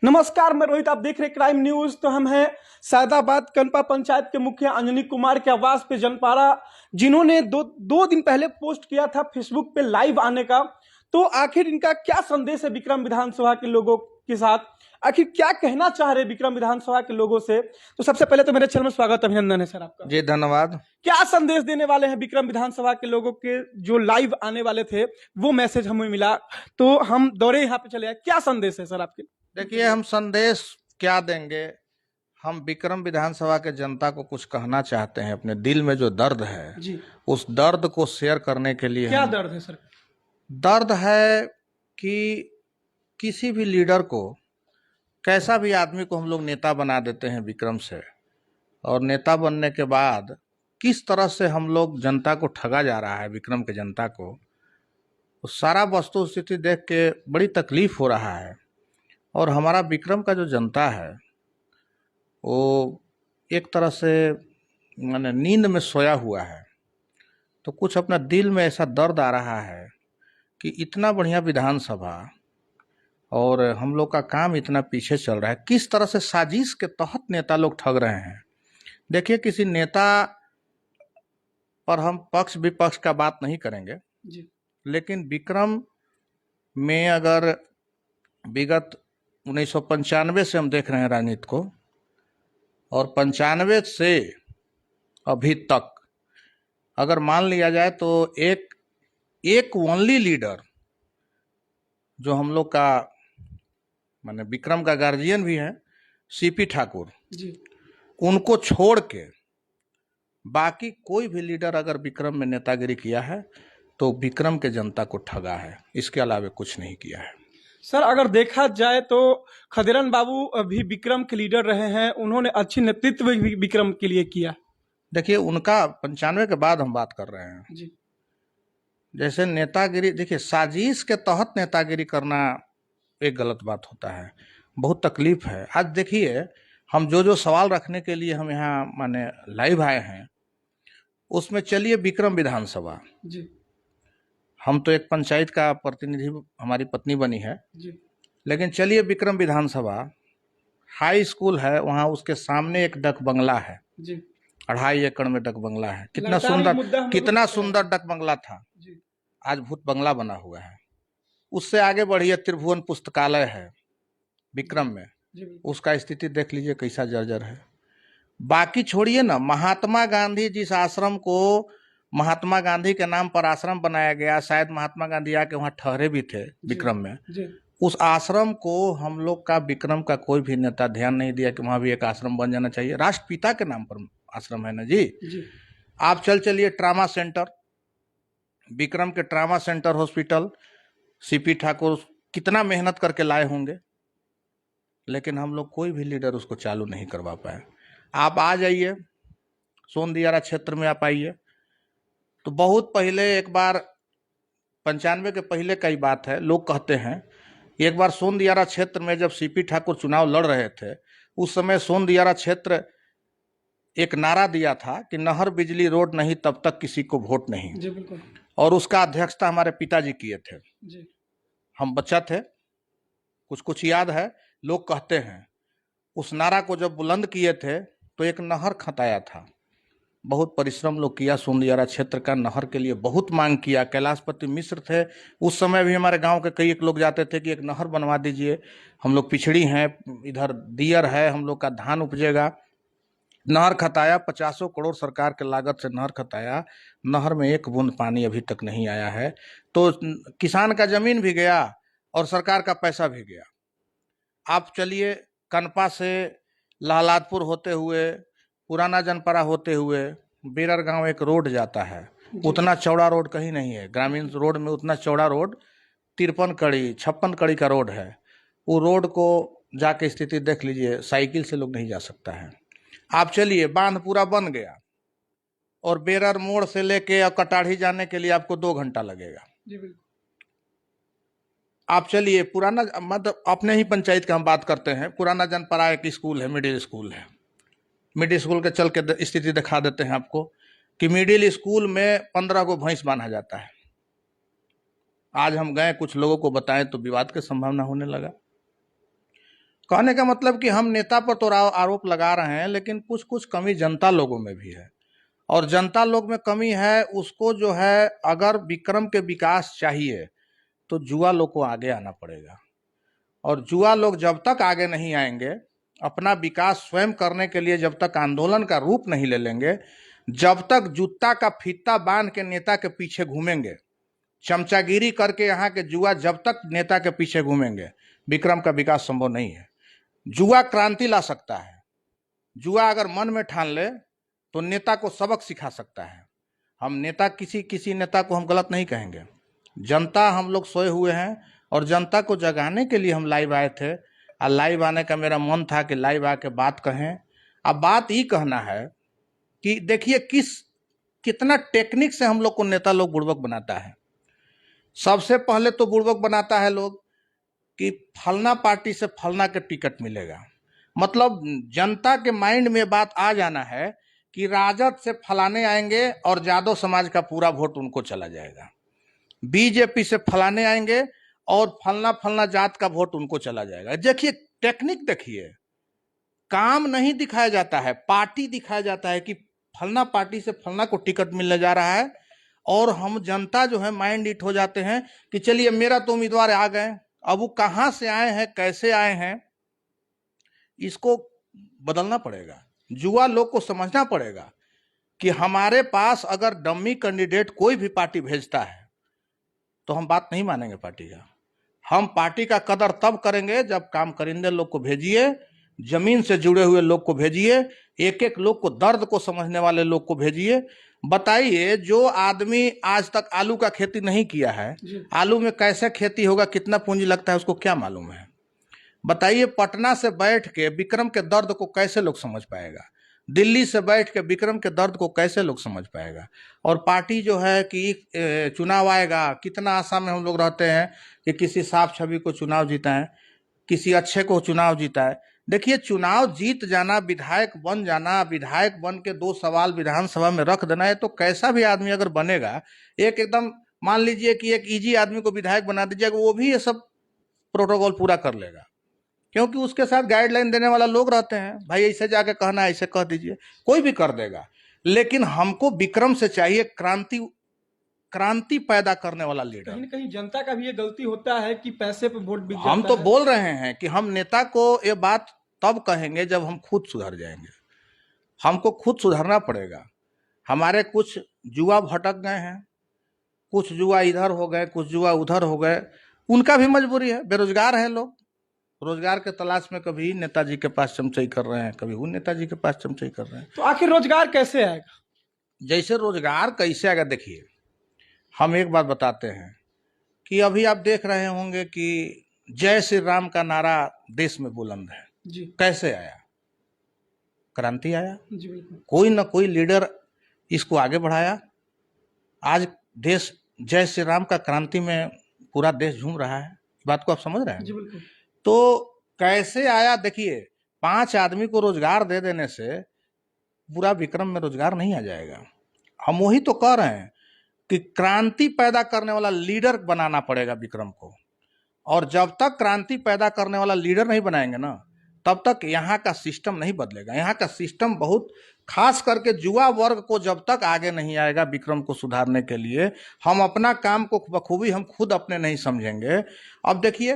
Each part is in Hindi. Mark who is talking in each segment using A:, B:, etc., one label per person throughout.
A: नमस्कार, मैं रोहित। आप देख रहे हैं क्राइम न्यूज। तो हम हैं सैदाबाद कनपा पंचायत के मुखिया अंजनी कुमार के आवास पे जनपाड़ा, जिन्होंने दो दिन पहले पोस्ट किया था फेसबुक पे लाइव आने का। तो आखिर इनका क्या संदेश है विक्रम विधानसभा के लोगों के साथ? आखिर क्या कहना चाह रहे विक्रम विधानसभा के लोगों से? तो सबसे पहले तो मेरे चैनल में स्वागत, अभिनंदन है सर आपका।
B: जी धन्यवाद।
A: क्या संदेश देने वाले हैं विक्रम विधानसभा के लोगों के जो लाइव आने वाले थे? वो मैसेज हमें मिला तो हम दौड़े यहाँ पे चले आए। क्या संदेश है सर आपके?
B: देखिए, हम संदेश क्या देंगे, हम विक्रम विधानसभा के जनता को कुछ कहना चाहते हैं। अपने दिल में जो दर्द है
A: जी,
B: उस दर्द को शेयर करने के लिए।
A: क्या दर्द है सर?
B: दर्द है कि किसी भी लीडर को, कैसा भी आदमी को हम लोग नेता बना देते हैं विक्रम से, और नेता बनने के बाद किस तरह से हम लोग जनता को ठगा जा रहा है, विक्रम के जनता को, उस सारा वस्तु स्थिति देख के बड़ी तकलीफ हो रहा है। और हमारा विक्रम का जो जनता है वो एक तरह से माने नींद में सोया हुआ है। तो कुछ अपना दिल में ऐसा दर्द आ रहा है कि इतना बढ़िया विधानसभा और हम लोग का काम इतना पीछे चल रहा है, किस तरह से साजिश के तहत नेता लोग ठग रहे हैं। देखिए, किसी नेता पर हम पक्ष विपक्ष का बात नहीं करेंगे
A: जी,
B: लेकिन विक्रम में अगर विगत 1995 से हम देख रहे हैं राजनीति को, और 95 से अभी तक अगर मान लिया जाए तो एक ओनली लीडर जो हम लोग का माने विक्रम का गार्जियन भी है, सीपी ठाकुर
A: जी,
B: उनको छोड़ के बाकी कोई भी लीडर अगर विक्रम में नेतागिरी किया है तो विक्रम के जनता को ठगा है, इसके अलावा कुछ नहीं किया है।
A: सर अगर देखा जाए तो खदेरन बाबू अभी विक्रम के लीडर रहे हैं, उन्होंने अच्छी नेतृत्व भी विक्रम के लिए किया।
B: देखिए, उनका 95 के बाद हम बात कर रहे हैं।
A: जी,
B: जैसे नेतागिरी, देखिए साजिश के तहत नेतागिरी करना एक गलत बात होता है, बहुत तकलीफ है। आज देखिए, हम जो सवाल रखने के लिए हम यहाँ माने लाइव आए हैं, उसमें चलिए विक्रम विधानसभा,
A: जी,
B: हम तो एक पंचायत का प्रतिनिधि, हमारी पत्नी बनी है,
A: जी,
B: लेकिन चलिए विक्रम विधानसभा हाई स्कूल है, वहाँ उसके सामने एक डक बंगला है,
A: जी,
B: 2.5 एकड़ में डक बंगला है। कितना
A: लगातार ये मुद्दा
B: सुंदर,
A: हम
B: कितना
A: लोगों को
B: सुंदर डक बंगला था,
A: जी,
B: आज भूत बंगला बना हुआ है। उससे आगे बढ़िए त्रिभुवन पुस्तकालय है विक्रम में,
A: जी,
B: उसका स्थिति देख लीजिए कैसा जर्जर है। बाकी छोड़िए ना, महात्मा गांधी जिस आश्रम को महात्मा गांधी के नाम पर आश्रम बनाया गया, शायद महात्मा गांधी आके वहाँ ठहरे भी थे विक्रम में,
A: जी,
B: उस आश्रम को हम लोग का विक्रम का कोई भी नेता ध्यान नहीं दिया कि वहाँ भी एक आश्रम बन जाना चाहिए। राष्ट्रपिता के नाम पर आश्रम है ना जी।
A: जी,
B: आप चलिए ट्रामा सेंटर, विक्रम के trauma centre hospital CP Thakur कितना मेहनत करके लाए होंगे, लेकिन हम लोग कोई भी लीडर उसको चालू नहीं करवा पाए। आप आ जाइए सोनदियारा क्षेत्र में, आप आइए तो बहुत पहले, एक बार 95 के पहले कई बात है, लोग कहते हैं एक बार सोनदियारा क्षेत्र में जब सीपी ठाकुर चुनाव लड़ रहे थे, उस समय सोनदियारा क्षेत्र एक नारा दिया था कि नहर बिजली रोड नहीं तब तक किसी को वोट नहीं।
A: जी, बिल्कुल।
B: और उसका अध्यक्षता हमारे पिताजी किए थे।
A: जी,
B: हम बच्चा थे, कुछ कुछ याद है। लोग कहते हैं उस नारा को जब बुलंद किए थे तो एक नहर खताया था, बहुत परिश्रम लोग किया, सोनदियारा क्षेत्र का नहर के लिए बहुत मांग किया। कैलाशपति मिश्र थे उस समय भी, हमारे गांव के कई एक लोग जाते थे कि एक नहर बनवा दीजिए, हम लोग पिछड़ी हैं, इधर दियर है, हम लोग का धान उपजेगा। नहर खताया, 50 करोड़ सरकार के लागत से नहर खताया, नहर में एक बूंद पानी अभी तक नहीं आया है। तो किसान का जमीन भी गया और सरकार का पैसा भी गया। आप चलिए कनपा से लालादपुर होते हुए, पुराना जनपरा होते हुए बेरर गांव एक रोड जाता है, उतना चौड़ा रोड कहीं नहीं है। ग्रामीण रोड में उतना चौड़ा रोड 53 कड़ी 56 कड़ी का रोड है। वो रोड को जाके स्थिति देख लीजिए, साइकिल से लोग नहीं जा सकता है। आप चलिए, बांध पूरा बन गया और बेरर मोड़ से लेके और कटाढ़ी जाने के लिए आपको 2 घंटा लगेगा।
A: जी, बिल्कुल।
B: आप चलिए पुराना, मतलब अपने ही पंचायत का हम बात करते हैं, पुराना जनपरा एक स्कूल है, मिडिल स्कूल है। मिडिल स्कूल के चल के स्थिति दिखा देते हैं आपको कि मिडिल स्कूल में 15 को भैंस बांधा जाता है। आज हम गए कुछ लोगों को बताएं तो विवाद की संभावना होने लगा। कहने का मतलब कि हम नेता पर तो आरोप लगा रहे हैं, लेकिन कुछ कुछ कमी जनता लोगों में भी है, और जनता लोग में कमी है उसको जो है, अगर विक्रम के विकास चाहिए तो जुआ लोग को आगे आना पड़ेगा। और जुआ लोग जब तक आगे नहीं आएंगे, अपना विकास स्वयं करने के लिए जब तक आंदोलन का रूप नहीं ले लेंगे, जब तक जूता का फीता बांध के नेता के पीछे घूमेंगे, चमचागिरी करके यहाँ के जुआ जब तक नेता के पीछे घूमेंगे, विक्रम का विकास संभव नहीं है। जुआ क्रांति ला सकता है, जुआ अगर मन में ठान ले तो नेता को सबक सिखा सकता है। हम नेता किसी नेता को हम गलत नहीं कहेंगे, जनता हम लोग सोए हुए हैं और जनता को जगाने के लिए हम लाइव आए थे। और लाइव आने का मेरा मन था कि लाइव आके बात कहें। अब बात ये कहना है कि देखिए कितना टेक्निक से हम लोग को नेता लोग बुड़बक बनाता है। सबसे पहले तो बुड़बक बनाता है लोग कि फलना पार्टी से फलना के टिकट मिलेगा, मतलब जनता के माइंड में बात आ जाना है कि राजद से फलाने आएंगे और यादव समाज का पूरा वोट उनको चला जाएगा, बीजेपी से फलाने आएंगे और फलना फलना जात का वोट उनको चला जाएगा। देखिए टेक्निक, देखिए काम नहीं दिखाया जाता है, पार्टी दिखाया जाता है कि फलना पार्टी से फलना को टिकट मिलने जा रहा है, और हम जनता जो है माइंड इट हो जाते हैं कि चलिए मेरा तो उम्मीदवार आ गए। अब वो कहाँ से आए हैं, कैसे आए हैं, इसको बदलना पड़ेगा। जुआ लोग को समझना पड़ेगा कि हमारे पास अगर डम्मी कैंडिडेट कोई भी पार्टी भेजता है तो हम बात नहीं मानेंगे पार्टी का। हम पार्टी का कदर तब करेंगे जब काम करिंदे लोग को भेजिए, जमीन से जुड़े हुए लोग को भेजिए, एक एक लोग को, दर्द को समझने वाले लोग को भेजिए। बताइए, जो आदमी आज तक आलू का खेती नहीं किया है, आलू में कैसे खेती होगा, कितना पूंजी लगता है, उसको क्या मालूम है? बताइए, पटना से बैठ के विक्रम के दर्द को कैसे लोग समझ पाएगा? दिल्ली से बैठ के विक्रम के दर्द को कैसे लोग समझ पाएगा? और पार्टी जो है कि चुनाव आएगा, कितना आशा में हम लोग रहते हैं कि किसी साफ छवि को चुनाव जीताएं, किसी अच्छे को चुनाव जीताए। देखिए, चुनाव जीत जाना, विधायक बन जाना, विधायक बन के 2 सवाल विधानसभा में रख देना है, तो कैसा भी आदमी अगर बनेगा, एकदम मान लीजिए कि एक इजी आदमी को विधायक बना दीजिएगा, वो भी ये सब प्रोटोकॉल पूरा कर लेगा, क्योंकि उसके साथ गाइडलाइन देने वाला लोग रहते हैं। भाई ऐसे जाके कहना है, ऐसे कह दीजिए, कोई भी कर देगा। लेकिन हमको विक्रम से चाहिए क्रांति पैदा करने वाला लीडर।
A: कहीं ना कहीं जनता का भी ये गलती होता है कि पैसे पे वोट बिक
B: हम
A: जाता
B: तो
A: है।
B: बोल रहे हैं कि हम नेता को ये बात तब कहेंगे जब हम खुद सुधर जाएंगे। हमको खुद सुधरना पड़ेगा। हमारे कुछ जुआ भटक गए हैं, कुछ जुआ इधर हो गए, कुछ जुआ उधर हो गए, उनका भी मजबूरी है, बेरोजगार है लोग, रोजगार के तलाश में कभी नेताजी के पास चमचई कर रहे हैं, कभी उन नेताजी के पास चमचई कर रहे हैं।
A: तो आखिर रोजगार कैसे आएगा?
B: जैसे रोजगार कैसे आएगा, देखिए हम एक बात बताते हैं कि अभी आप देख रहे होंगे कि जय श्री राम का नारा देश में बुलंद है
A: जी।
B: कैसे आया? क्रांति आया,
A: जी बिल्कुल।
B: कोई ना कोई लीडर इसको आगे बढ़ाया। आज देश जय श्री राम का क्रांति में पूरा देश झूम रहा है। बात को आप समझ रहे हैं?
A: जी बिल्कुल।
B: तो कैसे आया? देखिए, 5 आदमी को रोजगार दे देने से पूरा विक्रम में रोजगार नहीं आ जाएगा। हम वही तो कह रहे हैं कि क्रांति पैदा करने वाला लीडर बनाना पड़ेगा विक्रम को, और जब तक क्रांति पैदा करने वाला लीडर नहीं बनाएंगे ना, तब तक यहाँ का सिस्टम नहीं बदलेगा। यहाँ का सिस्टम बहुत, खास करके युवा वर्ग को जब तक आगे नहीं आएगा विक्रम को सुधारने के लिए, हम अपना काम को बखूबी हम खुद अपने नहीं समझेंगे। अब देखिए,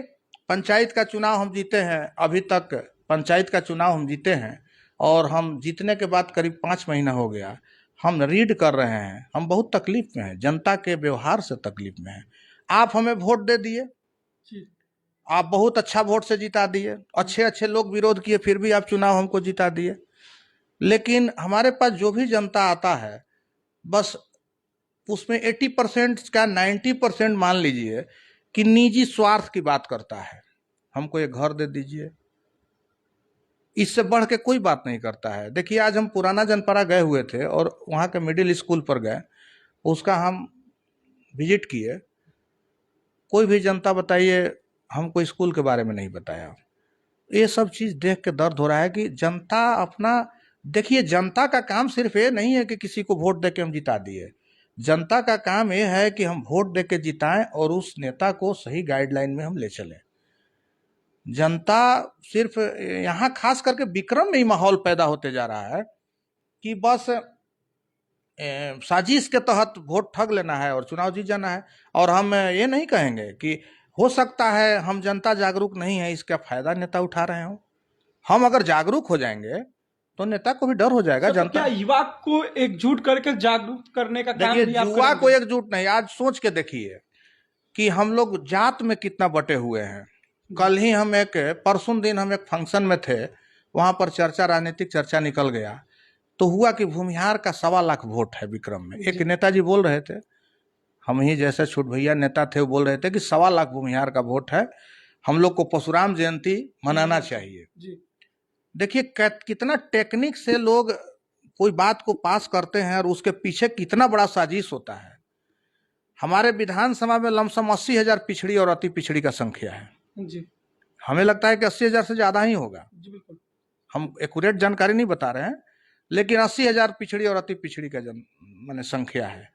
B: पंचायत का चुनाव हम जीते हैं, अभी तक पंचायत का चुनाव हम जीते हैं, और हम जीतने के बाद करीब 5 महीना हो गया, हम रीड कर रहे हैं, हम बहुत तकलीफ में हैं, जनता के व्यवहार से तकलीफ में हैं। आप हमें वोट दे दिए, आप बहुत अच्छा वोट से जिता दिए, अच्छे अच्छे लोग विरोध किए, फिर भी आप चुनाव हमको जिता दिए। लेकिन हमारे पास जो भी जनता आता है, बस उसमें 80% का 90% मान लीजिए कि निजी स्वार्थ की बात करता है। हमको ये घर दे दीजिए, इससे बढ़ के कोई बात नहीं करता है। देखिए, आज हम पुराना जनपरा गए हुए थे और वहाँ के मिडिल स्कूल पर गए, उसका हम विजिट किए। कोई भी जनता बताइए हमको स्कूल के बारे में नहीं बताया। ये सब चीज़ देख के दर्द हो रहा है कि जनता अपना, देखिए जनता का काम सिर्फ ये नहीं है कि किसी को वोट दे के हम जिता दिए। जनता का काम ये है कि हम वोट दे के जिताएं और उस नेता को सही गाइडलाइन में हम ले चलें। जनता सिर्फ यहाँ खास करके विक्रम में ही माहौल पैदा होते जा रहा है कि बस साजिश के तहत वोट ठग लेना है और चुनाव जीत जाना है। और हम ये नहीं कहेंगे कि हो सकता है हम जनता जागरूक नहीं है, इसका फायदा नेता उठा रहे हो। हम अगर जागरूक हो जाएंगे तो नेता को भी डर हो जाएगा।
A: तो
B: जनता
A: क्या युवा को एकजुट करके जागरूक करने का काम
B: देखिए,
A: भी आप
B: युवा को
A: करेंगे?
B: एकजुट नहीं, आज सोच के देखिए कि हम लोग जात में कितना बटे हुए हैं। कल ही हम परसों दिन हम एक फंक्शन में थे, वहां पर चर्चा, राजनीतिक चर्चा निकल गया तो हुआ कि भूमिहार का 1.25 लाख वोट है विक्रम में। एक नेताजी बोल रहे थे, हम ही जैसे छोट भैया नेता थे, वो बोल रहे थे कि 1.25 लाख भूमिहार का वोट है, हम लोग को परशुराम जयंती मनाना चाहिए। देखिए कितना टेक्निक से लोग कोई बात को पास करते हैं और उसके पीछे कितना बड़ा साजिश होता है। हमारे विधानसभा में लमसम 80,000 पिछड़ी और अति पिछड़ी का संख्या है
A: जी।
B: हमें लगता है कि 80,000 से ज्यादा ही होगा।
A: जी बिल्कुल।
B: हम एक्यूरेट जानकारी नहीं बता रहे हैं, लेकिन 80,000 पिछड़ी और अति पिछड़ी का माने संख्या है।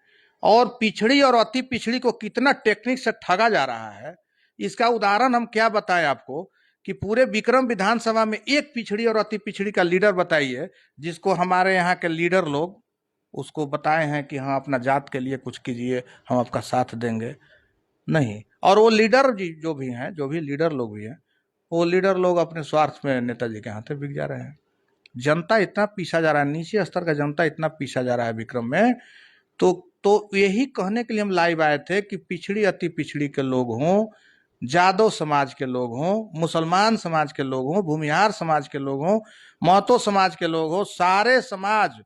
B: और पिछड़ी और अति पिछड़ी को कितना टेक्निक से ठगा जा रहा है, इसका उदाहरण हम क्या बताएं आपको कि पूरे विक्रम विधानसभा में एक पिछड़ी और अति पिछड़ी का लीडर बताइए जिसको हमारे यहाँ के लीडर लोग उसको बताए हैं कि हाँ अपना जात के लिए कुछ कीजिए, हम आपका साथ देंगे। नहीं। और वो लीडर जो भी हैं, जो भी लीडर लोग भी हैं, वो लीडर लोग अपने स्वार्थ में नेताजी के हाथ बिक जा रहे हैं। जनता इतना पीछा जा रहा है, नीचे स्तर का जनता इतना पीछा जा रहा है विक्रम में। तो यही कहने के लिए हम लाइव आए थे कि पिछड़ी अति पिछड़ी के लोग हों, जादव समाज के लोग हों, मुसलमान समाज के लोग हों, भूमिहार समाज के लोग हों, महतो समाज के लोग हों, सारे समाज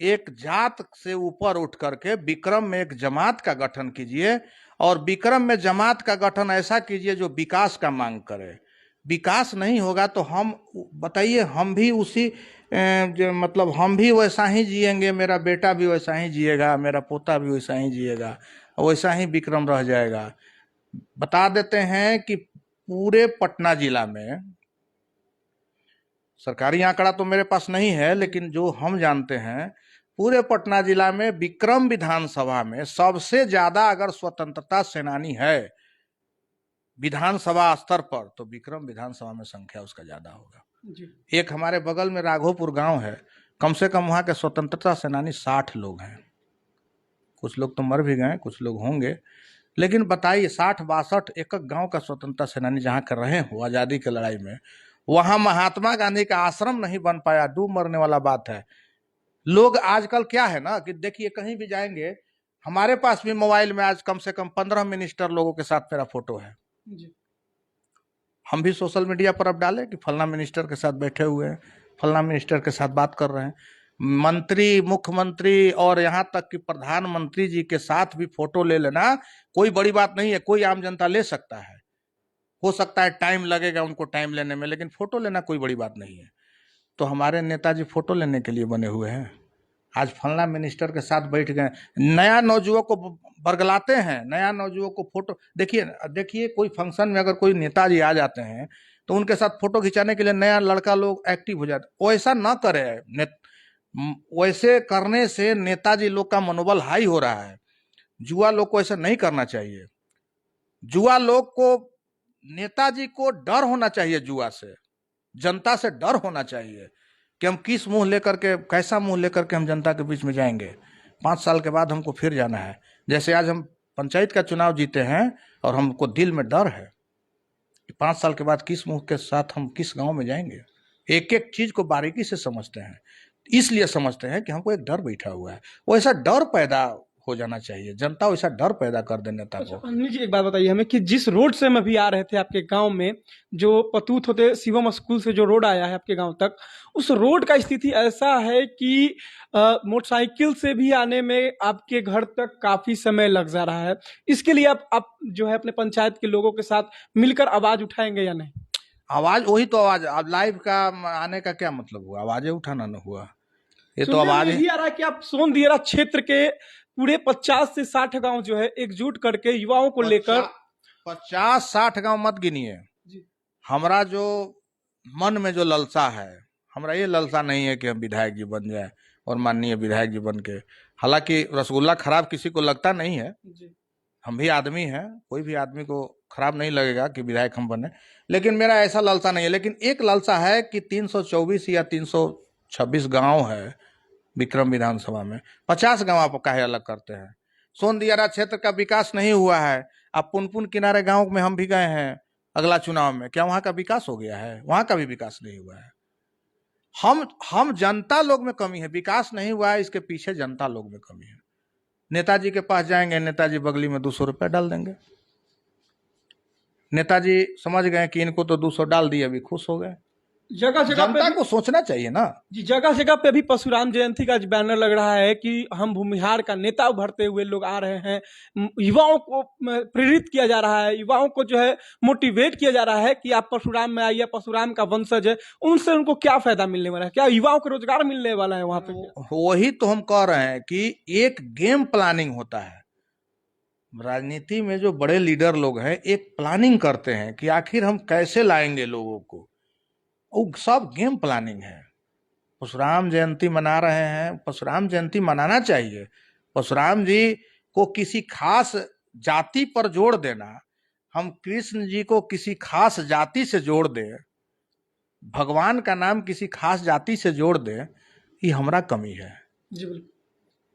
B: एक जात से ऊपर उठ करके विक्रम में एक जमात का गठन कीजिए। और विक्रम में जमात का गठन ऐसा कीजिए जो विकास का मांग करे। विकास नहीं होगा तो हम बताइए, हम भी उसी मतलब हम भी वैसा ही जिएंगे, मेरा बेटा भी वैसा ही जिएगा, मेरा पोता भी वैसा ही जिएगा, वैसा ही विक्रम रह जाएगा। बता देते हैं कि पूरे पटना जिला में, सरकारी आंकड़ा तो मेरे पास नहीं है, लेकिन जो हम जानते हैं पूरे पटना जिला में विक्रम विधानसभा में सबसे ज्यादा अगर स्वतंत्रता सेनानी है विधानसभा स्तर पर तो विक्रम विधानसभा में संख्या उसका ज्यादा होगा
A: जी।
B: एक हमारे बगल में राघोपुर गांव है, कम से कम वहां के स्वतंत्रता सेनानी 60 लोग हैं। कुछ लोग तो मर भी गए, कुछ लोग होंगे, लेकिन बताइए 60-62 एक गांव का स्वतंत्रता सेनानी जहां कर रहे हो आजादी की लड़ाई में, वहां महात्मा गांधी का आश्रम नहीं बन पाया, डूब मरने वाला बात है। लोग आजकल क्या है ना कि देखिए कहीं भी जाएंगे, हमारे पास भी मोबाइल में आज कम से कम 15 मिनिस्टर लोगों के साथ मेरा फोटो है
A: जी।
B: हम भी सोशल मीडिया पर अब डालें कि फलना मिनिस्टर के साथ बैठे हुए हैं, फलना मिनिस्टर के साथ बात कर रहे हैं। मंत्री, मुख्यमंत्री और यहाँ तक कि प्रधानमंत्री जी के साथ भी फोटो ले लेना कोई बड़ी बात नहीं है, कोई आम जनता ले सकता है। हो सकता है टाइम लगेगा उनको टाइम लेने में, लेकिन फोटो लेना कोई बड़ी बात नहीं है। तो हमारे नेताजी फोटो लेने के लिए बने हुए हैं। आज फलना मिनिस्टर के साथ बैठ गए, नया नौजुवक को बरगलाते हैं, नया नौजुवक को फोटो देखिए कोई फंक्शन में अगर कोई नेताजी आ जाते हैं तो उनके साथ फोटो खिंचाने के लिए नया लड़का लोग एक्टिव हो जाते। वैसा ना करे, वैसे करने से नेताजी लोग का मनोबल हाई हो रहा है। जुआ लोग को ऐसा नहीं करना चाहिए। जुआ लोग को, नेताजी को डर होना चाहिए, जुआ से, जनता से डर होना चाहिए कि हम किस मुंह लेकर के, कैसा मुंह लेकर के हम जनता के बीच में जाएंगे। 5 साल के बाद हमको फिर जाना है। जैसे आज हम पंचायत का चुनाव जीते हैं और हमको दिल में डर है कि 5 साल के बाद किस मुंह के साथ हम किस गांव में जाएंगे। एक एक चीज को बारीकी से समझते हैं, इसलिए समझते हैं कि हमको एक डर बैठा हुआ है। वैसा डर पैदा हो जाना चाहिए, जनता वैसा डर पैदा कर दे नेता को।
A: अनिल जी एक बात बताइए हमें कि जिस रोड से हम अभी आ रहे थे आपके गांव में, जो पतूत होते शिवम स्कूल से जो रोड आया है आपके गांव तक, उस रोड का स्थिति ऐसा है कि मोटरसाइकिल से भी आने में आपके घर तक काफी समय लग जा रहा है। इसके लिए आप जो है अपने पंचायत के लोगों के साथ मिलकर आवाज उठाएंगे या नहीं?
B: आवाज, वही तो आवाज, अब लाइव का आने का क्या मतलब हुआ, आवाजें उठाना न हुआ, ये तो आवाज
A: ही आ रहा है कि आप सोन दियरा क्षेत्र के पूरे 50 से 60 गांव जो है एकजुट करके युवाओं को लेकर
B: 50-60 गांव मत गिनिए। हमारा जो मन में जो ललसा है, हमारा ये ललसा नहीं है कि हम विधायक जी बन जाए और माननीय विधायक जी बन के, हालांकि रसगुल्ला खराब किसी को लगता नहीं है, हम भी आदमी हैं, कोई भी आदमी को खराब नहीं लगेगा कि विधायक हम बने, लेकिन मेरा ऐसा लालसा नहीं है। लेकिन एक लालसा है कि 324 या 326 गांव है विक्रम विधानसभा में, 50 गांव आप काहे अलग करते हैं? सोन दियारा क्षेत्र का विकास नहीं हुआ है। आप पुनपुन किनारे गांव में हम भी गए हैं अगला चुनाव में, क्या वहां का विकास हो गया है? वहां का भी विकास नहीं हुआ है। हम जनता लोग में कमी है, विकास नहीं हुआ है, इसके पीछे जनता लोग में कमी है। नेताजी के पास जाएंगे, नेताजी बगली में 200 रुपया डाल देंगे। नेताजी समझ गए कि इनको तो 200 डाल दिए, अभी खुश हो गए।
A: जगह जगह पे
B: जनता को सोचना चाहिए ना।
A: जी, जगह जगह पे भी परशुराम जयंती का बैनर लग रहा है कि हम भूमिहार का नेता उभरते हुए लोग आ रहे हैं। युवाओं को प्रेरित किया जा रहा है, युवाओं को जो है मोटिवेट किया जा रहा है कि आप परशुराम में आइए, परशुराम का वंशज है। उनसे उनको क्या फायदा मिलने वाला है? क्या युवाओं को रोजगार मिलने वाला है वहां पे?
B: वही तो हम कह रहे हैं कि एक गेम प्लानिंग होता है। राजनीति में जो बड़े लीडर लोग हैं एक प्लानिंग करते हैं कि आखिर हम कैसे लाएंगे लोगों को, वो सब गेम प्लानिंग है। परशुराम जयंती मना रहे हैं, परशुराम जयंती मनाना चाहिए। परशुराम जी को किसी खास जाति पर जोड़ देना, हम कृष्ण जी को किसी खास जाति से जोड़ दें, भगवान का नाम किसी खास जाति से जोड़ दें, ये हमारा कमी है।
A: जी बिल्कुल।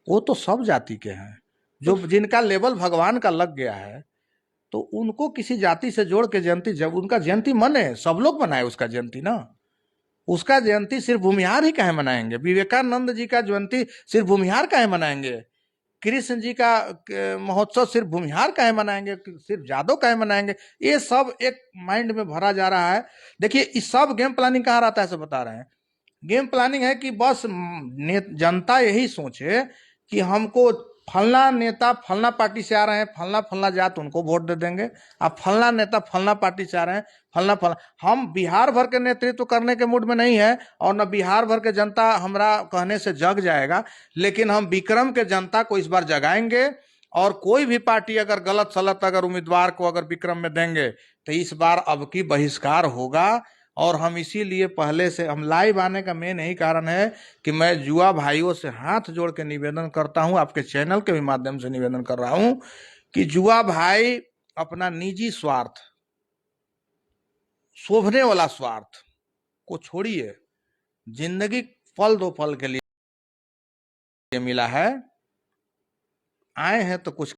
B: वो तो सब जाति के हैं, जो जिनका लेवल भगवान का लग गया है, तो उनको किसी जाति से जोड़ के जयंती, जब उनका जयंती मने, सब लोग मनाए उसका जयंती ना। उसका जयंती सिर्फ भूमिहार ही काहे मनाएंगे? विवेकानंद जी का जयंती सिर्फ भूमिहार काहे मनाएंगे? कृष्ण जी का महोत्सव सिर्फ भूमिहार काहे मनाएंगे? सिर्फ जादव काहे मनाएंगे? ये सब एक माइंड में भरा जा रहा है। देखिए, इस सब गेम प्लानिंग कहाँ रहता है, सब बता रहे हैं। गेम प्लानिंग है कि बस जनता यही सोचे कि हमको फलना नेता फलना पार्टी से आ रहे हैं, फलना फलना जात, उनको वोट दे देंगे। अब फलना नेता फलना पार्टी से आ रहे हैं, फलना फलना। हम बिहार भर के नेतृत्व करने के मूड में नहीं है, और न बिहार भर के जनता हमरा कहने से जग जाएगा, लेकिन हम विक्रम के जनता को इस बार जगाएंगे। और कोई भी पार्टी अगर गलत सलत अगर उम्मीदवार को अगर विक्रम में देंगे तो इस बार अब की बहिष्कार होगा। और हम इसीलिए पहले से हम लाइव आने का मेन यही कारण है कि मैं युवा भाइयों से हाथ जोड़ के निवेदन करता हूं, आपके चैनल के भी माध्यम से निवेदन कर रहा हूं कि युवा भाई अपना निजी स्वार्थ, शोभने वाला स्वार्थ को छोड़िए। जिंदगी फल दो फल के लिए मिला है, आए हैं तो कुछ